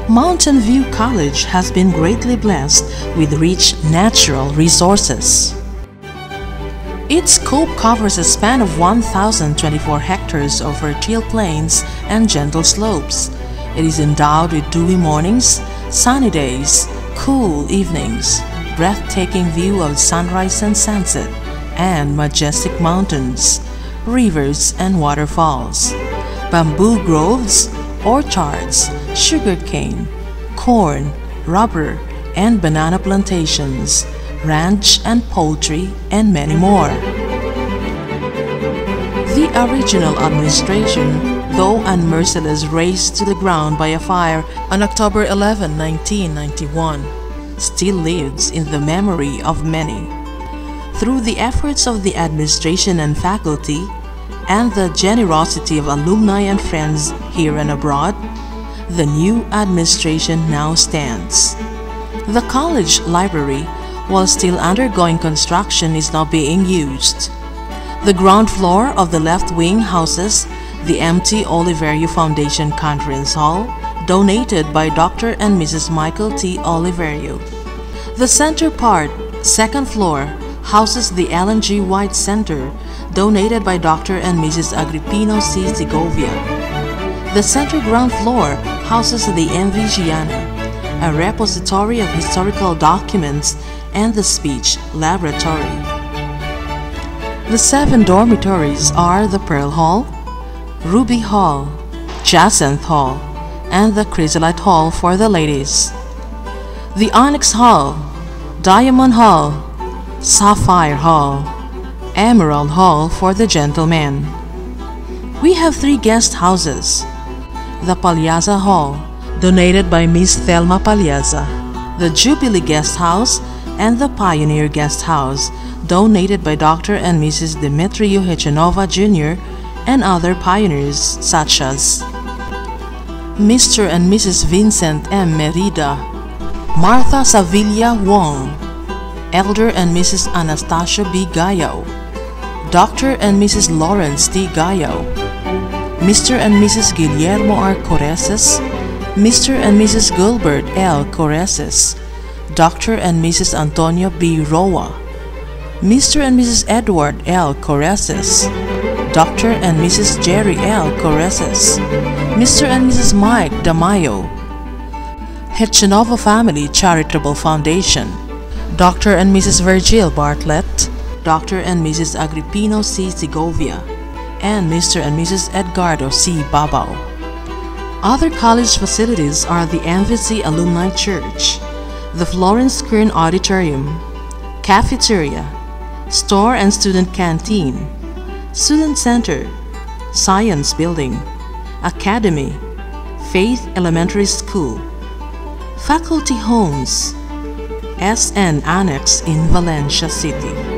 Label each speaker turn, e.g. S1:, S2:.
S1: Mountain View College has been greatly blessed with rich natural resources. Its scope covers a span of 1,024 hectares of fertile plains and gentle slopes. It is endowed with dewy mornings, sunny days, cool evenings, breathtaking view of sunrise and sunset, and majestic mountains, rivers and waterfalls, bamboo groves, orchards, sugarcane, corn, rubber, and banana plantations, ranch and poultry, and many more. The original administration, though unmercilessly razed to the ground by a fire on October 11, 1991, still lives in the memory of many. Through the efforts of the administration and faculty, and the generosity of alumni and friends here and abroad, the new administration now stands. The college library, while still undergoing construction, is now being used. The ground floor of the left wing houses the empty Oliverio Foundation Conference Hall, donated by Dr. and Mrs. Michael T. Oliverio. The center part, second floor, houses the Ellen G. White Center, donated by Dr. and Mrs. Agripino C. Segovia. The center ground floor houses the M.V. Giana, a repository of historical documents, and the speech laboratory. The 7 dormitories are the Pearl Hall, Ruby Hall, Jacinth Hall, and the Chrysolite Hall for the ladies. The Onyx Hall, Diamond Hall, Sapphire Hall, Emerald Hall for the gentlemen. We have 3 guest houses. The Palyaza Hall, donated by Miss Thelma Palyaza, the Jubilee Guest House, and the Pioneer Guest House, donated by Dr. and Mrs. Demetrio Hechanova Jr. and other pioneers such as Mr. and Mrs. Vincent M. Merida, Martha Savilla Wong, Elder and Mrs. Anastasia B. Gayao, Dr. and Mrs. Lawrence T. Gayao, Mr. and Mrs. Guillermo R. Coreses, Mr. and Mrs. Gilbert L. Coreses, Dr. and Mrs. Antonio B. Roa, Mr. and Mrs. Edward L. Coreses, Dr. and Mrs. Jerry L. Coreses, Mr. and Mrs. Mike Damayo, Hechanova Family Charitable Foundation, Dr. and Mrs. Virgil Bartlett, Dr. and Mrs. Agripino C. Segovia, and Mr. and Mrs. Edgardo C. Babao. Other college facilities are the MVC Alumni Church, the Florence Kern Auditorium, cafeteria, store and student canteen, student center, science building, academy, Faith Elementary School, faculty homes, SN Annex in Valencia City.